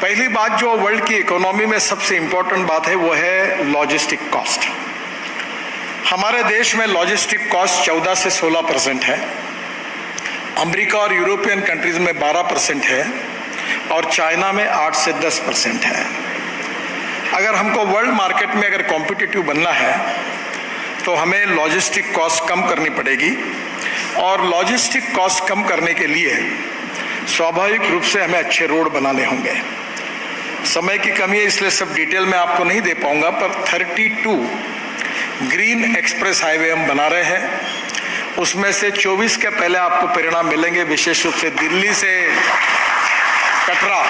पहली बात जो वर्ल्ड की इकोनॉमी में सबसे इम्पोर्टेंट बात है वो है लॉजिस्टिक कॉस्ट। हमारे देश में लॉजिस्टिक कॉस्ट 14 से 16% है, अमेरिका और यूरोपियन कंट्रीज में 12% है और चाइना में 8 से 10% है। अगर हमको वर्ल्ड मार्केट में अगर कॉम्पिटिटिव बनना है तो हमें लॉजिस्टिक कॉस्ट कम करनी पड़ेगी और लॉजिस्टिक कॉस्ट कम करने के लिए स्वाभाविक रूप से हमें अच्छे रोड बनाने होंगे। समय की कमी है इसलिए सब डिटेल में आपको नहीं दे पाऊंगा, पर 32 ग्रीन एक्सप्रेस हाईवे हम बना रहे हैं। उसमें से 24 के पहले आपको परिणाम मिलेंगे। विशेष रूप से दिल्ली से कटरा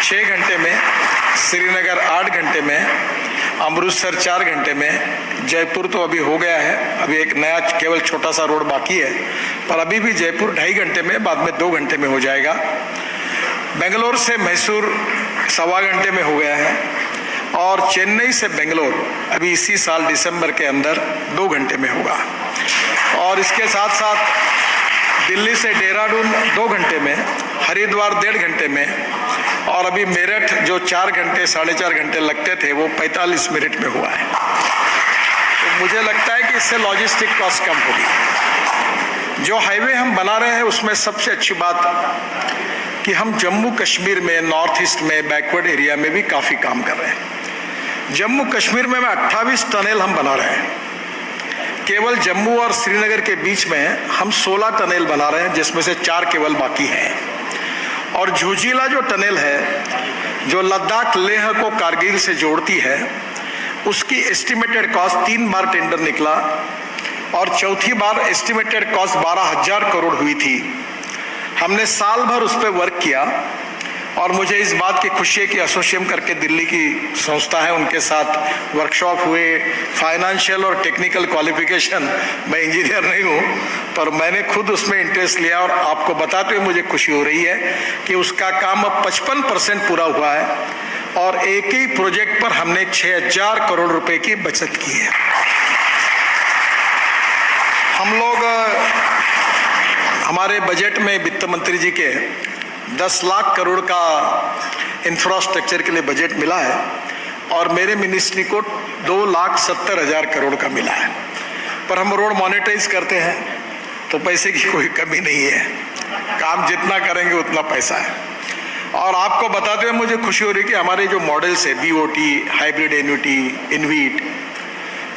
6 घंटे में, श्रीनगर 8 घंटे में, अमृतसर 4 घंटे में, जयपुर तो अभी हो गया है, अभी एक नया केवल छोटा सा रोड बाकी है, पर अभी भी जयपुर 2.5 घंटे में, बाद में 2 घंटे में हो जाएगा। बेंगलोर से मैसूर 1.25 घंटे में हो गया है और चेन्नई से बेंगलोर अभी इसी साल दिसंबर के अंदर 2 घंटे में होगा। और इसके साथ साथ दिल्ली से देहरादून 2 घंटे में, हरिद्वार 1.5 घंटे में और अभी मेरठ जो 4 घंटे 4.5 घंटे लगते थे वो 45 मिनट में हुआ है। तो मुझे लगता है कि इससे लॉजिस्टिक कॉस्ट कम होगी। जो हाईवे हम बना रहे हैं उसमें सबसे अच्छी बात कि हम जम्मू कश्मीर में, नॉर्थ ईस्ट में, बैकवर्ड एरिया में भी काफ़ी काम कर रहे हैं। जम्मू कश्मीर में 28 टनल हम बना रहे हैं। केवल जम्मू और श्रीनगर के बीच में हम 16 टनल बना रहे हैं, जिसमें से 4 केवल बाकी हैं। और झूझीला जो टनल है जो लद्दाख लेह को कारगिल से जोड़ती है, उसकी एस्टिमेटेड कॉस्ट 3 बार टेंडर निकला और चौथी बार एस्टिमेटेड कॉस्ट 12,000 करोड़ हुई थी। हमने साल भर उस पर वर्क किया और मुझे इस बात की खुशी है कि एसोसिएम करके दिल्ली की संस्था है, उनके साथ वर्कशॉप हुए। फाइनेंशियल और टेक्निकल क्वालिफिकेशन, मैं इंजीनियर नहीं हूँ, पर मैंने खुद उसमें इंटरेस्ट लिया और आपको बताते हुए मुझे खुशी हो रही है कि उसका काम अब 55% पूरा हुआ है और एक ही प्रोजेक्ट पर हमने 6,000 करोड़ रुपए की बचत की है। हम लोग हमारे बजट में वित्त मंत्री जी के 10 लाख करोड़ का इंफ्रास्ट्रक्चर के लिए बजट मिला है और मेरे मिनिस्ट्री को 2,70,000 करोड़ का मिला है। पर हम रोड मॉनेटाइज करते हैं तो पैसे की कोई कमी नहीं है, काम जितना करेंगे उतना पैसा है। और आपको बताते हुए मुझे खुशी हो रही है कि हमारे जो मॉडल्स है BOT, हाइब्रिड एन्युटी, इनवीट,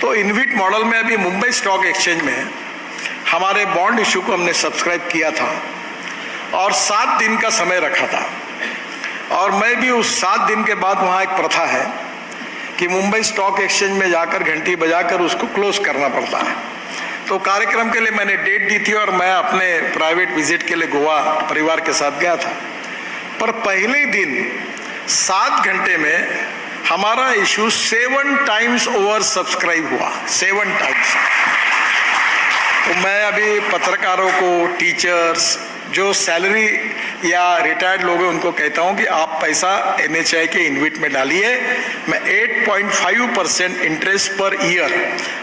तो इनवीट मॉडल में अभी मुंबई स्टॉक एक्सचेंज में हमारे बॉन्ड इशू को हमने सब्सक्राइब किया था और 7 दिन का समय रखा था। और मैं भी उस 7 दिन के बाद वहाँ एक प्रथा है कि मुंबई स्टॉक एक्सचेंज में जाकर घंटी बजाकर उसको क्लोज करना पड़ता है। तो कार्यक्रम के लिए मैंने डेट दी थी और मैं अपने प्राइवेट विजिट के लिए गोवा परिवार के साथ गया था। पर पहले दिन 7 घंटे में हमारा इशू 7 टाइम्स ओवर सब्सक्राइब हुआ, 7 टाइम्स। तो मैं अभी पत्रकारों को, टीचर्स, जो सैलरी या रिटायर्ड लोग हैं उनको कहता हूं कि आप पैसा NHI के इनविट में डालिए। मैं 8.5% इंटरेस्ट पर ईयर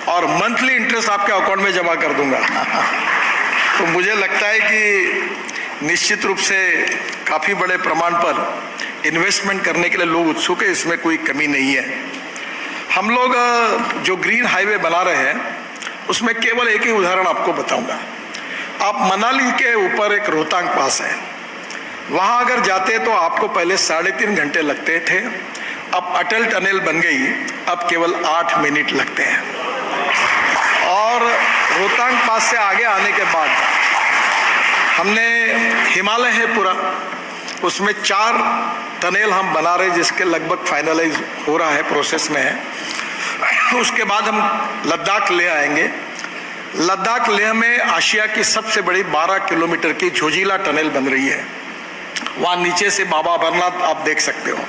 और मंथली इंटरेस्ट आपके अकाउंट में जमा कर दूंगा। तो मुझे लगता है कि निश्चित रूप से काफ़ी बड़े प्रमाण पर इन्वेस्टमेंट करने के लिए लोग उत्सुक है, इसमें कोई कमी नहीं है। हम लोग जो ग्रीन हाईवे बना रहे हैं उसमें केवल एक ही उदाहरण आपको बताऊंगा। आप मनाली के ऊपर एक रोहतांग पास है, वहां अगर जाते तो आपको पहले 3.5 घंटे लगते थे, अब अटल टनल बन गई, अब केवल 8 मिनट लगते हैं। और रोहतांग पास से आगे आने के बाद हमने हिमालय है पूरा, उसमें 4 टनल हम बना रहे जिसके लगभग फाइनलाइज हो रहा है, प्रोसेस में है। उसके बाद हम लद्दाख ले आएंगे। लद्दाख लेह में आशिया की सबसे बड़ी 12 किलोमीटर की झोजिला टनल बन रही है। वहाँ नीचे से बाबा अमरनाथ आप देख सकते हो।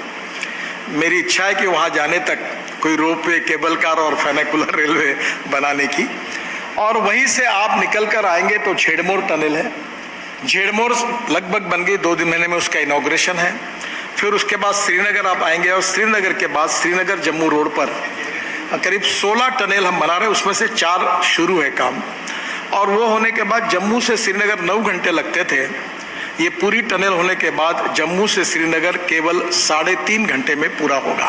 मेरी इच्छा है कि वहाँ जाने तक कोई रोपवे, केबल कार और फेनिकुलर रेलवे बनाने की। और वहीं से आप निकल कर आएंगे तो झेड़मोर टनल है। झेड़मोर लगभग बन गई, 2 महीने में उसका इनॉग्रेशन है। फिर उसके बाद श्रीनगर आप आएंगे और श्रीनगर के बाद श्रीनगर जम्मू रोड पर करीब 16 टनल हम बना रहे हैं, उसमें से 4 शुरू है काम। और वो होने के बाद जम्मू से श्रीनगर 9 घंटे लगते थे, ये पूरी टनल होने के बाद जम्मू से श्रीनगर केवल 3.5 घंटे में पूरा होगा।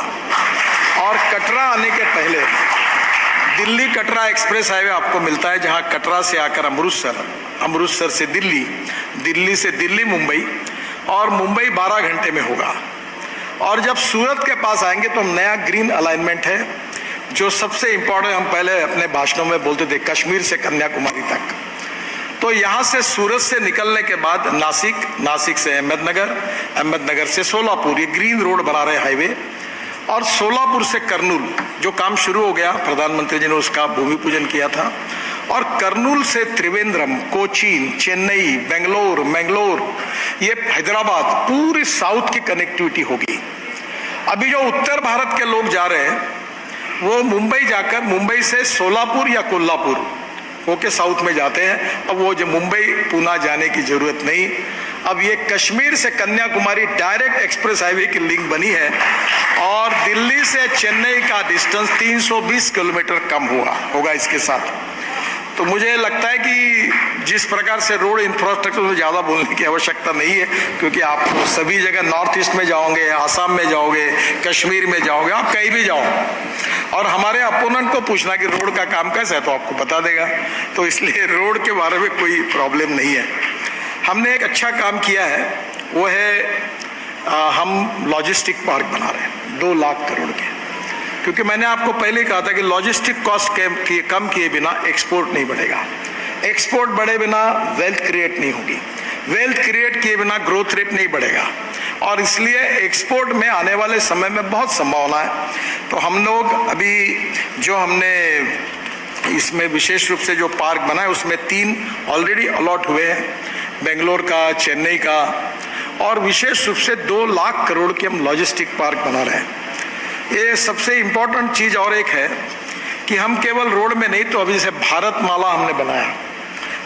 और कटरा आने के पहले दिल्ली कटरा एक्सप्रेस हाईवे आपको मिलता है, जहां कटरा से आकर अमृतसर, अमृतसर से दिल्ली, दिल्ली से दिल्ली मुंबई, और मुंबई 12 घंटे में होगा। और जब सूरत के पास आएंगे तो नया ग्रीन अलाइनमेंट है, जो सबसे इंपॉर्टेंट, हम पहले अपने भाषणों में बोलते थे कश्मीर से कन्याकुमारी तक। तो यहाँ से सूरत से निकलने के बाद नासिक, नासिक से अहमदनगर, अहमदनगर से सोलापुर, ये ग्रीन रोड बना रहे हाईवे। और सोलापुर से कर्नूल, जो काम शुरू हो गया, प्रधानमंत्री जी ने उसका भूमि पूजन किया था। और कर्नूल से त्रिवेंद्रम, कोचीन, चेन्नई, बेंगलोर, मैंगलोर, ये हैदराबाद, पूरी साउथ की कनेक्टिविटी होगी। अभी जो उत्तर भारत के लोग जा रहे हैं वो मुंबई जाकर, मुंबई से सोलापुर या कोल्हापुर होके साउथ में जाते हैं। अब वो जो मुंबई पूना जाने की जरूरत नहीं। अब ये कश्मीर से कन्याकुमारी डायरेक्ट एक्सप्रेस हाईवे की लिंक बनी है। और दिल्ली से चेन्नई का डिस्टेंस 320 किलोमीटर कम होगा इसके साथ। तो मुझे लगता है कि जिस प्रकार से रोड इंफ्रास्ट्रक्चर में ज़्यादा बोलने की आवश्यकता नहीं है, क्योंकि आप सभी जगह नॉर्थ ईस्ट में जाओगे, आसाम में जाओगे, कश्मीर में जाओगे, आप कहीं भी जाओ, और हमारे अपोनेंट को पूछना कि रोड का काम कैसा है तो आपको बता देगा। तो इसलिए रोड के बारे में कोई प्रॉब्लम नहीं है। हमने एक अच्छा काम किया है, वो है हम लॉजिस्टिक पार्क बना रहे हैं 2 लाख करोड़ के। क्योंकि मैंने आपको पहले कहा था कि लॉजिस्टिक कॉस्ट कम किए बिना एक्सपोर्ट नहीं बढ़ेगा, एक्सपोर्ट बढ़े बिना वेल्थ क्रिएट नहीं होगी, वेल्थ क्रिएट किए बिना ग्रोथ रेट नहीं बढ़ेगा। और इसलिए एक्सपोर्ट में आने वाले समय में बहुत संभावना है। तो हम लोग अभी जो हमने इसमें विशेष रूप से जो पार्क बना है उसमें 3 ऑलरेडी अलॉट हुए हैं, बेंगलोर का, चेन्नई का, और विशेष रूप से 2 लाख करोड़ के हम लॉजिस्टिक पार्क बना रहे हैं। ये सबसे इम्पोर्टेंट चीज़ और एक है कि हम केवल रोड में नहीं, तो अभी जैसे भारत माला हमने बनाया,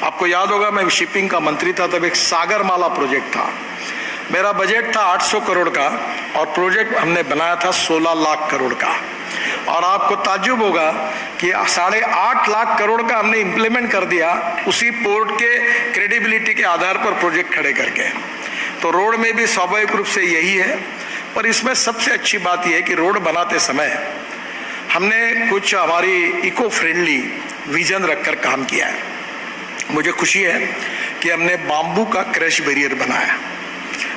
आपको याद होगा मैं शिपिंग का मंत्री था तब एक सागर माला प्रोजेक्ट था, मेरा बजट था 800 करोड़ का और प्रोजेक्ट हमने बनाया था 16 लाख करोड़ का। और आपको ताज्जुब होगा कि 8.5 लाख करोड़ का हमने इम्प्लीमेंट कर दिया उसी पोर्ट के क्रेडिबिलिटी के आधार पर प्रोजेक्ट खड़े करके। तो रोड में भी स्वाभाविक रूप से यही है। पर इसमें सबसे अच्छी बात यह है कि रोड बनाते समय हमने कुछ हमारी इको फ्रेंडली विजन रखकर काम किया है। मुझे खुशी है कि हमने बाम्बू का क्रैश बैरियर बनाया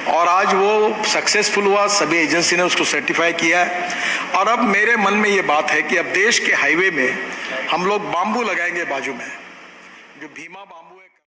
और आज वो सक्सेसफुल हुआ, सभी एजेंसी ने उसको सर्टिफाई किया है। और अब मेरे मन में ये बात है कि अब देश के हाईवे में हम लोग बाम्बू लगाएंगे बाजू में, जो भीमा बाम्बू